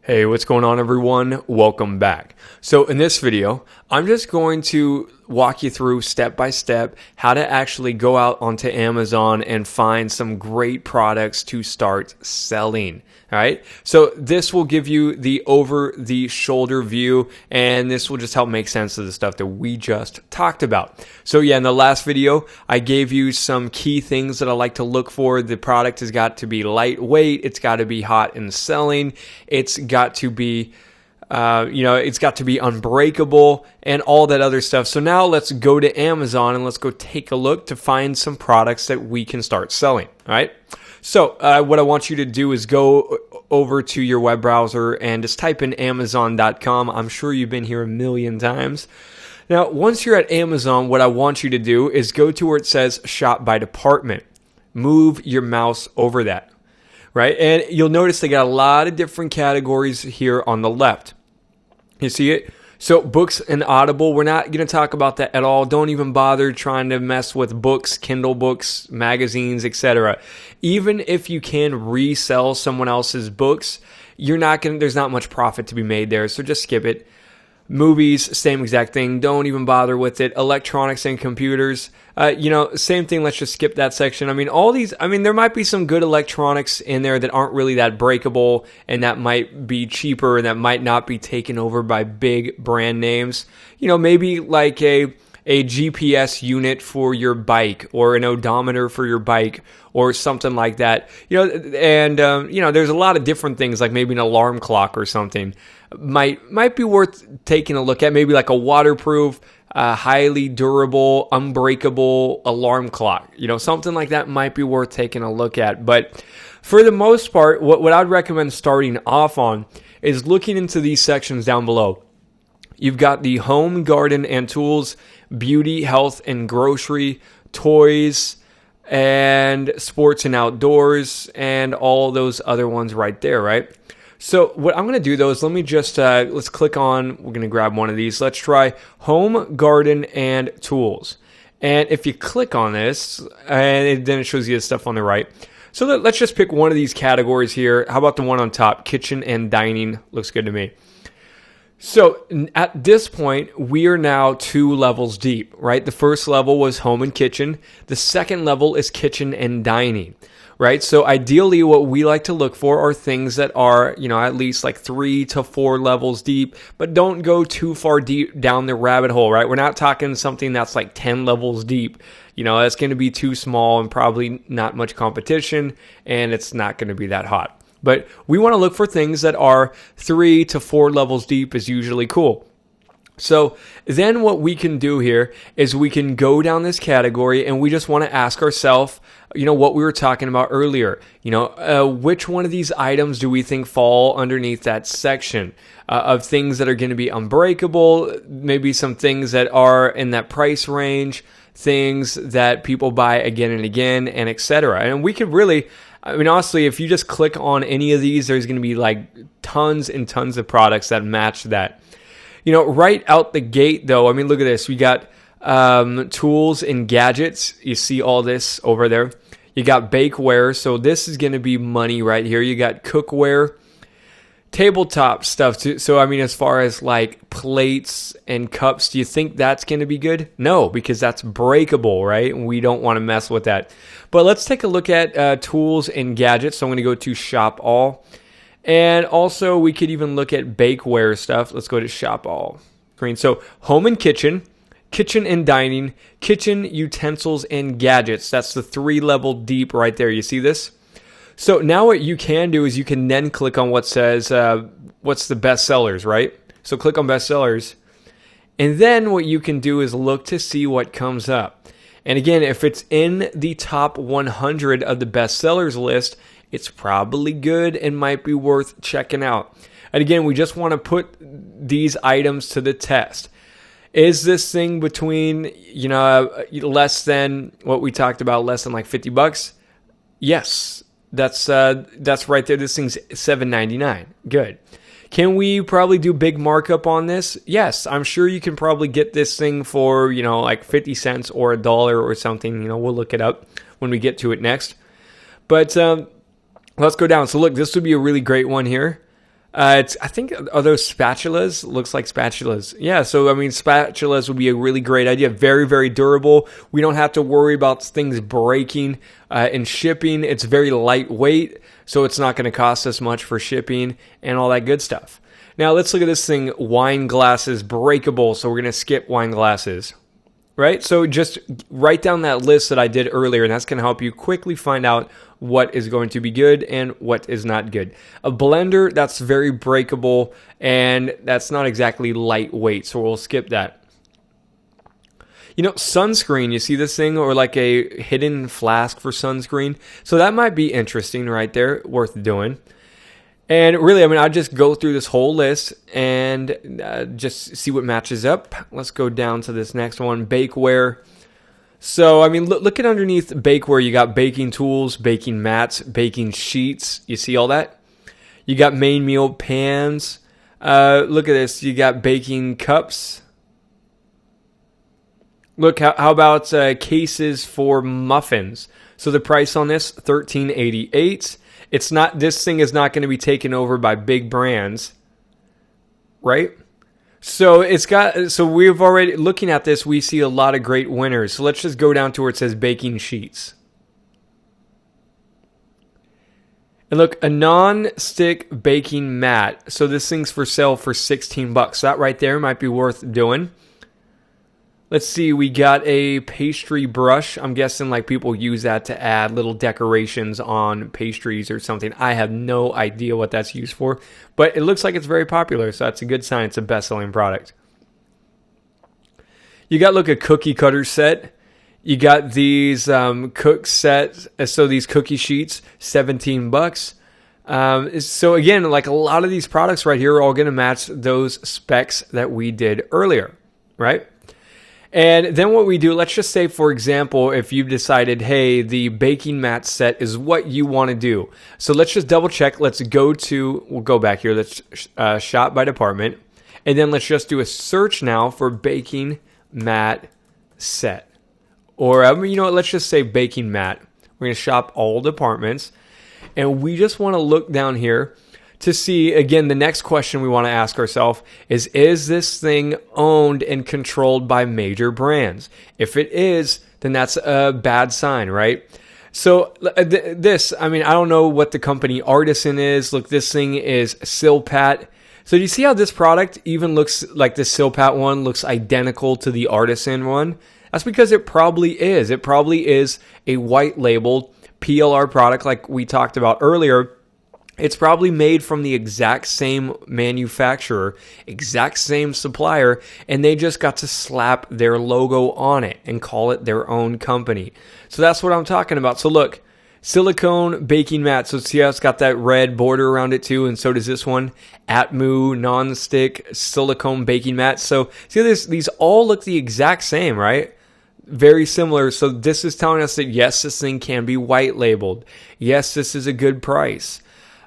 Hey, what's going on, everyone? Welcome back. So in this video, I'm just going to walk you through step by step how to actually go out onto Amazon and find some great products to start selling. All right. So this will give you the over the shoulder view, and this will just help make sense of the stuff that we just talked about. So yeah, in the last video, I gave you some key things that I like to look for. The product has got to be lightweight. It's got to be hot in selling. It's got to be it's got to be unbreakable and all that other stuff. So now let's go to Amazon and let's go take a look to find some products that we can start selling. All right. So what I want you to do is go over to your web browser and just type in Amazon.com. I'm sure you've been here a million times. Now, once you're at Amazon, what I want you to do is go to where it says shop by department. Move your mouse over that, right? And you'll notice they got a lot of different categories here on the left. You see it? So books and Audible, we're not going to talk about that at all. Don't even bother trying to mess with books, Kindle books, magazines, etc. Even if you can resell someone else's books, there's not much profit to be made there, so just skip it. Movies, same exact thing. Don't even bother with it. Electronics and computers, same thing. Let's just skip that section. There might be some good electronics in there that aren't really that breakable and that might be cheaper and that might not be taken over by big brand names. Maybe like a GPS unit for your bike or an odometer for your bike or something like that. There's a lot of different things, like maybe an alarm clock or something might be worth taking a look at. Maybe like a waterproof, highly durable, unbreakable alarm clock. Something like that might be worth taking a look at. But for the most part, what I'd recommend starting off on is looking into these sections down below. You've got the home, garden, and tools, beauty, health, and grocery, toys, and sports and outdoors, and all those other ones right there, right? So what I'm going to do, though, is let me just, let's click on, we're going to grab one of these. Let's try home, garden, and tools. And if you click on this, and then it shows you the stuff on the right. So let's just pick one of these categories here. How about the one on top? Kitchen and dining. Looks good to me. So at this point, we are now 2 levels deep, right? The first level was home and kitchen. The second level is kitchen and dining, right? So ideally, what we like to look for are things that are, at least like 3 to 4 levels deep, but don't go too far deep down the rabbit hole, right? We're not talking something that's like 10 levels deep. That's going to be too small and probably not much competition, and it's not going to be that hot. But we want to look for things that are 3 to 4 levels deep is usually cool. So then what we can do here is we can go down this category and we just want to ask ourselves, what we were talking about earlier. Which one of these items do we think fall underneath that section of things that are going to be unbreakable, maybe some things that are in that price range, things that people buy again and again, and etc. And we could really... honestly, if you just click on any of these, there's going to be like tons and tons of products that match that. Right out the gate, though, look at this. We got tools and gadgets. You see all this over there. You got bakeware. So this is going to be money right here. You got cookware, tabletop stuff too. So, as far as like plates and cups, do you think that's going to be good? No, because that's breakable, right? And we don't want to mess with that. But let's take a look at tools and gadgets. So I'm going to go to Shop All. And also we could even look at bakeware stuff. Let's go to Shop All. So home and kitchen, kitchen and dining, kitchen utensils and gadgets. That's the 3 level deep right there. You see this? So now what you can do is you can then click on what says, what's the best sellers, right? So click on best sellers. And then what you can do is look to see what comes up. And again, if it's in the top 100 of the best sellers list, it's probably good and might be worth checking out. And again, we just want to put these items to the test. Is this thing between, less than what we talked about, less than like $50? Yes. That's right there. This thing's $7.99. Good. Can we probably do big markup on this? Yes, I'm sure you can probably get this thing for, like 50 cents or $1 or something. We'll look it up when we get to it next. But let's go down. So look, this would be a really great one here. I think, are those spatulas? Looks like spatulas. Yeah, so I mean, spatulas would be a really great idea. Very, very durable. We don't have to worry about things breaking. In shipping, it's very lightweight, so it's not going to cost us much for shipping and all that good stuff. Now, let's look at this thing, wine glasses, breakable. So we're going to skip wine glasses. Right? So just write down that list that I did earlier, and that's going to help you quickly find out what is going to be good and what is not good. A blender, that's very breakable, and that's not exactly lightweight, so we'll skip that. You know, sunscreen, you see this thing, or like a hidden flask for sunscreen? So that might be interesting right there, worth doing. And really, I mean, I'll just go through this whole list and just see what matches up. Let's go down to this next one, bakeware. So, I mean, look at underneath bakeware. You got baking tools, baking mats, baking sheets. You see all that? You got main meal pans. Look at this. You got baking cups. Look, how about cases for muffins? So the price on this, $13.88. It's not, this thing is not going to be taken over by big brands, right? So we've already, looking at this, we see a lot of great winners. So let's just go down to where it says baking sheets. And look, a non-stick baking mat. So this thing's for sale for $16. That right there might be worth doing. Let's see, we got a pastry brush. I'm guessing like people use that to add little decorations on pastries or something. I have no idea what that's used for, but it looks like it's very popular, so that's a good sign. It's a best-selling product. You got, look, a cookie cutter set. You got these cook sets, so these cookie sheets, $17. So again, like a lot of these products right here are all going to match those specs that we did earlier, right? And then what we do, let's just say, for example, if you've decided, hey, the baking mat set is what you want to do. So let's just double check. Let's go to, we'll go back here. Let's shop by department. And then let's just do a search now for baking mat set. Or, you know what, let's just say baking mat. We're going to shop all departments. And we just want to look down here to see, again, the next question we want to ask ourselves is this thing owned and controlled by major brands? If it is, then that's a bad sign, right? So this, I mean, I don't know what the company Artisan is. Look, this thing is Silpat. So do you see how this product even looks like the Silpat one looks identical to the Artisan one? That's because it probably is. It probably is a white labeled PLR product like we talked about earlier. It's probably made from the exact same manufacturer, exact same supplier, and they just got to slap their logo on it and call it their own company. So that's what I'm talking about. So look, silicone baking mat. So see how it's got that red border around it too, and so does this one. Atmu non-stick silicone baking mat. So see this? These all look the exact same, right? Very similar. So this is telling us that yes, this thing can be white labeled. Yes, this is a good price.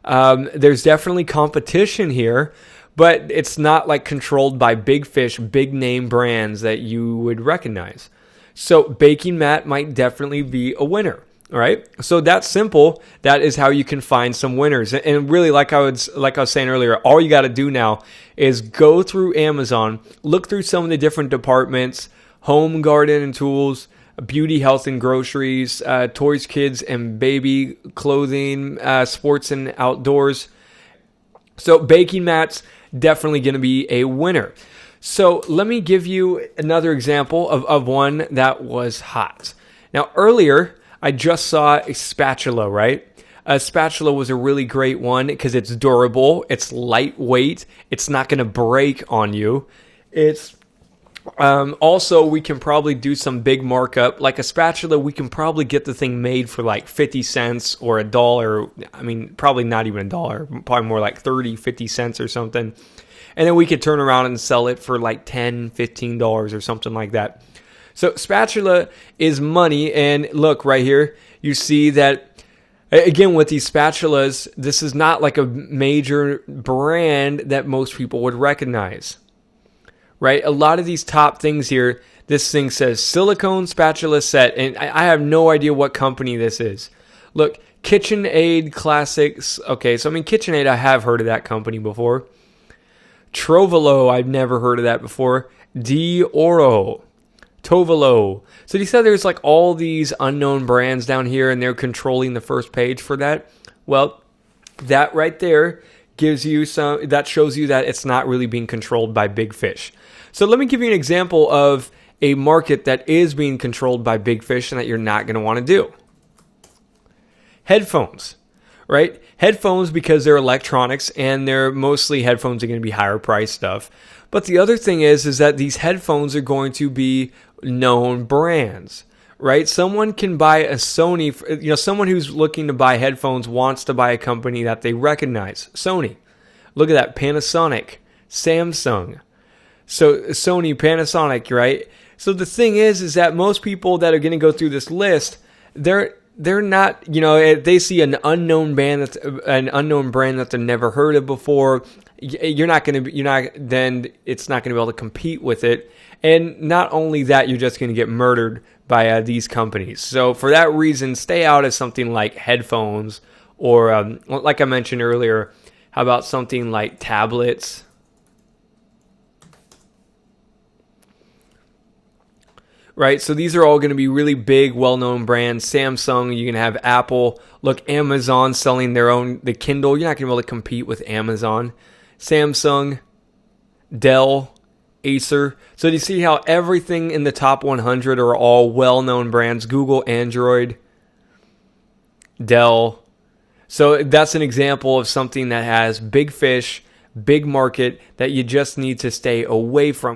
There's definitely competition here, but it's not like controlled by big fish, big name brands that you would recognize. So baking mat might definitely be a winner. All right. So that's simple. That is how you can find some winners. And really, like I was saying earlier, all you got to do now is go through Amazon, look through some of the different departments, home, garden, and tools, beauty, health, and groceries, toys, kids, and baby clothing, sports and outdoors. So baking mats, definitely going to be a winner. So let me give you another example of one that was hot. Now, earlier, I just saw a spatula, right? A spatula was a really great one because it's durable, it's lightweight, it's not going to break on you. It's also, we can probably do some big markup. Like a spatula, we can probably get the thing made for like 50 cents or $1. I mean, probably not even $1, probably more like 30, 50 cents or something. And then we could turn around and sell it for like $10, $15 or something like that. So spatula is money. And look right here, you see that, again, with these spatulas, this is not like a major brand that most people would recognize. Right? A lot of these top things here, this thing says silicone spatula set, and I have no idea what company this is. Look, KitchenAid Classics. Okay, so I mean, KitchenAid, I have heard of that company before. Trovolo, I've never heard of that before. D'Oro, Tovolo. So you said there's like all these unknown brands down here, and they're controlling the first page for that. Well, that right there gives you some. That shows you that it's not really being controlled by big fish. So let me give you an example of a market that is being controlled by big fish and that you're not going to want to do. Headphones, right? Headphones, because they're electronics and they're mostly headphones are going to be higher price stuff. But the other thing is that these headphones are going to be known brands, right? Someone can buy a Sony, someone who's looking to buy headphones wants to buy a company that they recognize. Sony. Look at that. Panasonic, Samsung. So Sony, Panasonic, right? So the thing is that most people that are going to go through this list, they're not, they see an unknown brand that they've never heard of before. Then it's not going to be able to compete with it. And not only that, you're just going to get murdered by these companies. So for that reason, stay out of something like headphones or, like I mentioned earlier, how about something like tablets? Right, so these are all going to be really big, well-known brands. Samsung, you can have Apple. Look, Amazon selling the Kindle. You're not going to be able to compete with Amazon. Samsung, Dell, Acer. So do you see how everything in the top 100 are all well-known brands? Google, Android, Dell. So that's an example of something that has big fish, big market that you just need to stay away from.